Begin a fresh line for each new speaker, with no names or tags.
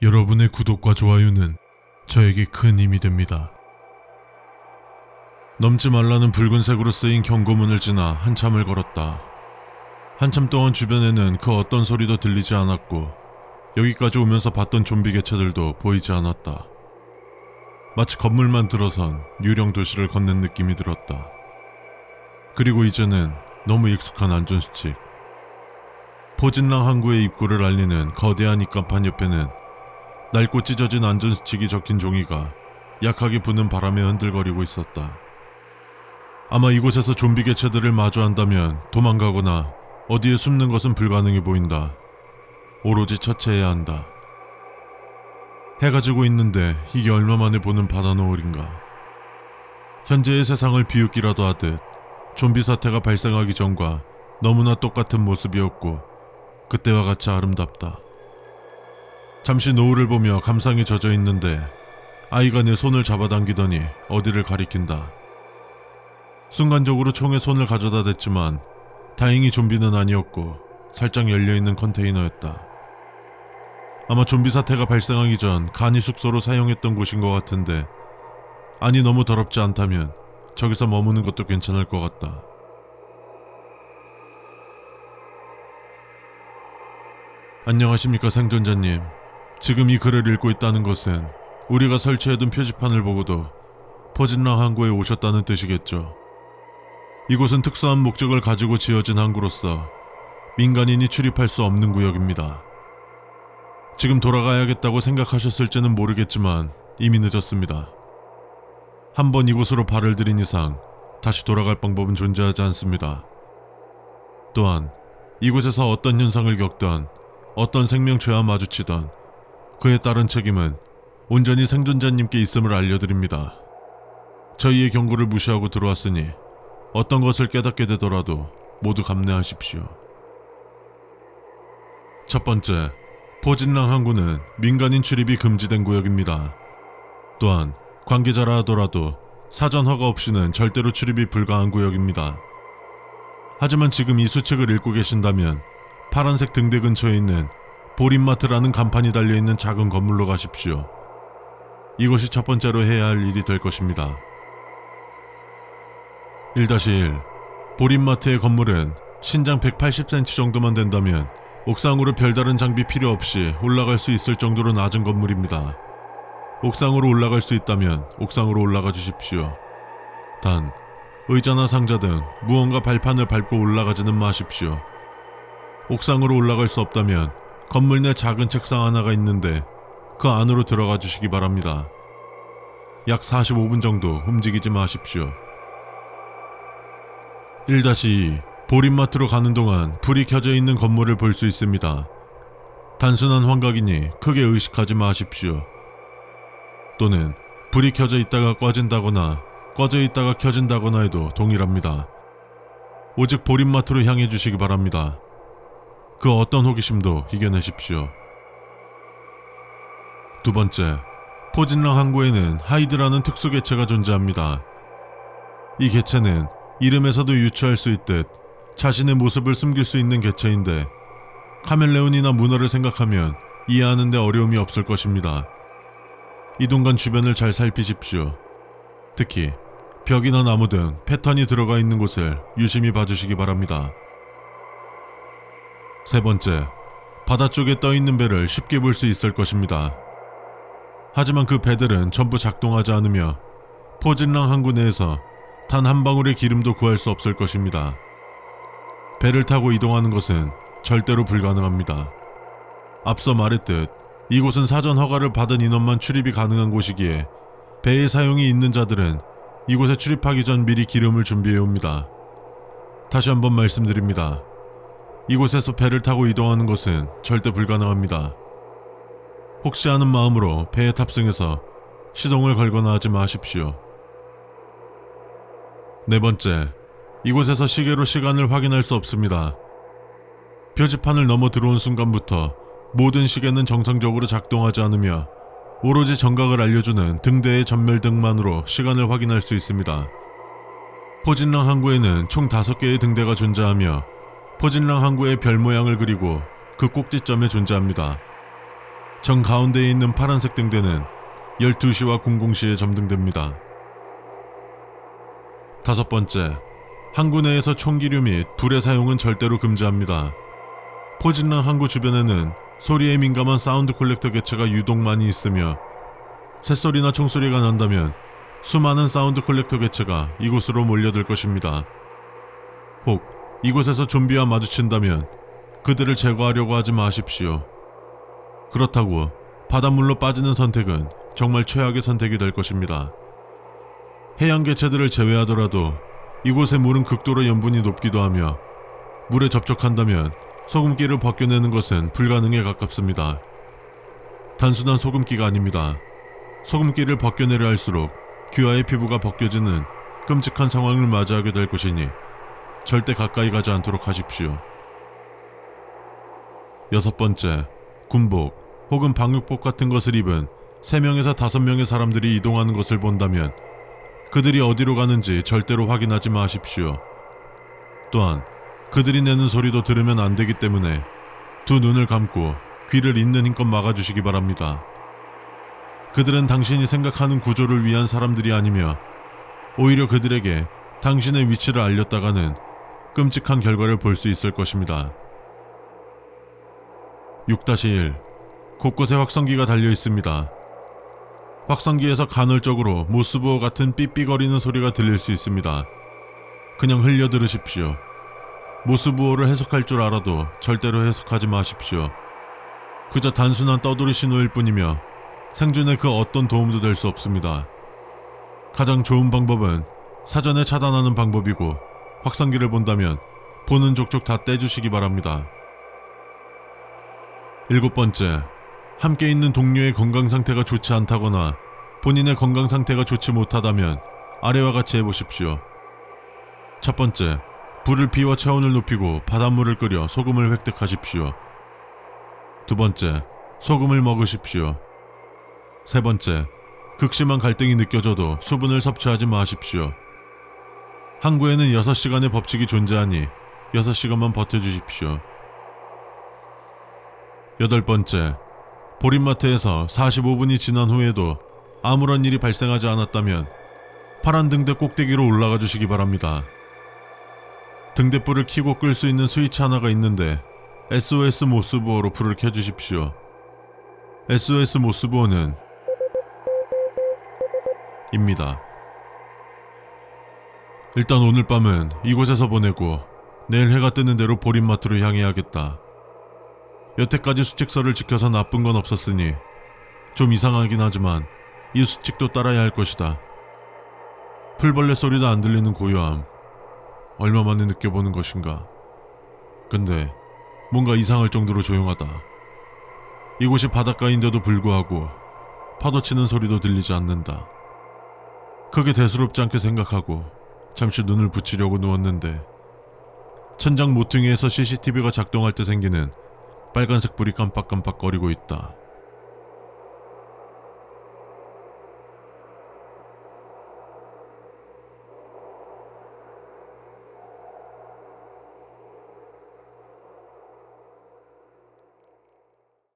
여러분의 구독과 좋아요는 저에게 큰 힘이 됩니다. 넘지 말라는 붉은색으로 쓰인 경고문을 지나 한참을 걸었다. 한참 동안 주변에는 그 어떤 소리도 들리지 않았고 여기까지 오면서 봤던 좀비 개체들도 보이지 않았다. 마치 건물만 들어선 유령 도시를 걷는 느낌이 들었다. 그리고 이제는 너무 익숙한 안전수칙. 포진랑 항구의 입구를 알리는 거대한 입간판 옆에는 낡고 찢어진 안전수칙이 적힌 종이가 약하게 부는 바람에 흔들거리고 있었다. 아마 이곳에서 좀비 개체들을 마주한다면 도망가거나 어디에 숨는 것은 불가능해 보인다. 오로지 처치해야 한다. 해가 지고 있는데 이게 얼마만에 보는 바다 노을인가. 현재의 세상을 비웃기라도 하듯 좀비 사태가 발생하기 전과 너무나 똑같은 모습이었고 그때와 같이 아름답다. 잠시 노을을 보며 감상에 젖어 있는데 아이가 내 손을 잡아당기더니 어디를 가리킨다. 순간적으로 총에 손을 가져다 댔지만 다행히 좀비는 아니었고 살짝 열려있는 컨테이너였다. 아마 좀비 사태가 발생하기 전 간이 숙소로 사용했던 곳인 것 같은데 아니 너무 더럽지 않다면 저기서 머무는 것도 괜찮을 것 같다. 안녕하십니까 생존자님. 지금 이 글을 읽고 있다는 것은 우리가 설치해둔 표지판을 보고도 포진랑 항구에 오셨다는 뜻이겠죠. 이곳은 특수한 목적을 가지고 지어진 항구로서 민간인이 출입할 수 없는 구역입니다. 지금 돌아가야겠다고 생각하셨을지는 모르겠지만 이미 늦었습니다. 한번 이곳으로 발을 들인 이상 다시 돌아갈 방법은 존재하지 않습니다. 또한 이곳에서 어떤 현상을 겪던 어떤 생명체와 마주치던 그에 따른 책임은 온전히 생존자님께 있음을 알려드립니다. 저희의 경고를 무시하고 들어왔으니 어떤 것을 깨닫게 되더라도 모두 감내하십시오. 첫 번째, 포진랑 항구는 민간인 출입이 금지된 구역입니다. 또한 관계자라 하더라도 사전 허가 없이는 절대로 출입이 불가한 구역입니다. 하지만 지금 이 수칙을 읽고 계신다면 파란색 등대 근처에 있는 보림마트라는 간판이 달려있는 작은 건물로 가십시오. 이것이 첫 번째로 해야 할 일이 될 것입니다. 1-1 보림마트의 건물은 신장 180cm 정도만 된다면 옥상으로 별다른 장비 필요 없이 올라갈 수 있을 정도로 낮은 건물입니다. 옥상으로 올라갈 수 있다면 옥상으로 올라가 주십시오. 단, 의자나 상자 등 무언가 발판을 밟고 올라가지는 마십시오. 옥상으로 올라갈 수 없다면 건물 내 작은 책상 하나가 있는데 그 안으로 들어가 주시기 바랍니다. 약 45분 정도 움직이지 마십시오. 1-2 보림마트로 가는 동안 불이 켜져 있는 건물을 볼 수 있습니다. 단순한 환각이니 크게 의식하지 마십시오. 또는 불이 켜져 있다가 꺼진다거나 꺼져 있다가 켜진다거나 해도 동일합니다. 오직 보림마트로 향해 주시기 바랍니다. 그 어떤 호기심도 이겨내십시오. 두 번째, 포진랑 항구에는 하이드라는 특수 개체가 존재합니다. 이 개체는 이름에서도 유추할 수 있듯 자신의 모습을 숨길 수 있는 개체인데 카멜레온이나 문어를 생각하면 이해하는데 어려움이 없을 것입니다. 이동간 주변을 잘 살피십시오. 특히 벽이나 나무 등 패턴이 들어가 있는 곳을 유심히 봐주시기 바랍니다. 세 번째, 바다 쪽에 떠있는 배를 쉽게 볼 수 있을 것입니다. 하지만 그 배들은 전부 작동하지 않으며 포진랑 항구 내에서 단 한 방울의 기름도 구할 수 없을 것입니다. 배를 타고 이동하는 것은 절대로 불가능합니다. 앞서 말했듯 이곳은 사전 허가를 받은 인원만 출입이 가능한 곳이기에 배의 사용이 있는 자들은 이곳에 출입하기 전 미리 기름을 준비해 옵니다. 다시 한번 말씀드립니다. 이곳에서 배를 타고 이동하는 것은 절대 불가능합니다. 혹시 하는 마음으로 배에 탑승해서 시동을 걸거나 하지 마십시오. 네 번째, 이곳에서 시계로 시간을 확인할 수 없습니다. 표지판을 넘어 들어온 순간부터 모든 시계는 정상적으로 작동하지 않으며 오로지 정각을 알려주는 등대의 전멸등만으로 시간을 확인할 수 있습니다. 포진랑 항구에는 총 5개의 등대가 존재하며 포진랑 항구의 별 모양을 그리고 그 꼭지점에 존재합니다. 정 가운데에 있는 파란색 등대는 12시와 00시에 점등됩니다. 5번째, 항구 내에서 총기류 및 불의 사용은 절대로 금지합니다. 포진랑 항구 주변에는 소리에 민감한 사운드 콜렉터 개체가 유독 많이 있으며 쇳소리나 총소리가 난다면 수많은 사운드 콜렉터 개체가 이곳으로 몰려들 것입니다. 혹 이곳에서 좀비와 마주친다면 그들을 제거하려고 하지 마십시오. 그렇다고 바닷물로 빠지는 선택은 정말 최악의 선택이 될 것입니다. 해양 개체들을 제외하더라도 이곳의 물은 극도로 염분이 높기도 하며 물에 접촉한다면 소금기를 벗겨내는 것은 불가능에 가깝습니다. 단순한 소금기가 아닙니다. 소금기를 벗겨내려 할수록 귀와의 피부가 벗겨지는 끔찍한 상황을 맞이하게 될 것이니 절대 가까이 가지 않도록 하십시오. 6번째, 군복 혹은 방역복 같은 것을 입은 3명에서 5명의 사람들이 이동하는 것을 본다면 그들이 어디로 가는지 절대로 확인하지 마십시오. 또한 그들이 내는 소리도 들으면 안 되기 때문에 두 눈을 감고 귀를 있는 힘껏 막아주시기 바랍니다. 그들은 당신이 생각하는 구조를 위한 사람들이 아니며 오히려 그들에게 당신의 위치를 알렸다가는 끔찍한 결과를 볼 수 있을 것입니다. 6-1. 곳곳에 확성기가 달려 있습니다. 확성기에서 간헐적으로 모스부호 같은 삐삐거리는 소리가 들릴 수 있습니다. 그냥 흘려 들으십시오. 모스부호를 해석할 줄 알아도 절대로 해석하지 마십시오. 그저 단순한 떠돌이 신호일 뿐이며 생존에 그 어떤 도움도 될 수 없습니다. 가장 좋은 방법은 사전에 차단하는 방법이고 확성기를 본다면 보는 족족 다 떼주시기 바랍니다. 7번째, 함께 있는 동료의 건강 상태가 좋지 않다거나 본인의 건강 상태가 좋지 못하다면 아래와 같이 해보십시오. 첫 번째, 불을 피워 체온을 높이고 바닷물을 끓여 소금을 획득하십시오. 두 번째, 소금을 먹으십시오. 세 번째, 극심한 갈등이 느껴져도 수분을 섭취하지 마십시오. 항구에는 6시간의 법칙이 존재하니 6시간만 버텨주십시오. 8번째, 보린마트에서 45분이 지난 후에도 아무런 일이 발생하지 않았다면 파란 등대 꼭대기로 올라가 주시기 바랍니다. 등대불을 켜고 끌 수 있는 스위치 하나가 있는데 SOS 모스부호로 불을 켜주십시오. SOS 모스부호는 입니다. 일단 오늘 밤은 이곳에서 보내고 내일 해가 뜨는 대로 보린마트로 향해야겠다. 여태까지 수칙서를 지켜서 나쁜 건 없었으니 좀 이상하긴 하지만 이 수칙도 따라야 할 것이다. 풀벌레 소리도 안 들리는 고요함, 얼마 만에 느껴보는 것인가. 근데 뭔가 이상할 정도로 조용하다. 이곳이 바닷가인데도 불구하고 파도 치는 소리도 들리지 않는다. 크게 대수롭지 않게 생각하고 잠시 눈을 붙이려고 누웠는데 천장 모퉁이에서 CCTV가 작동할 때 생기는 빨간색 불이 깜빡깜빡거리고 있다.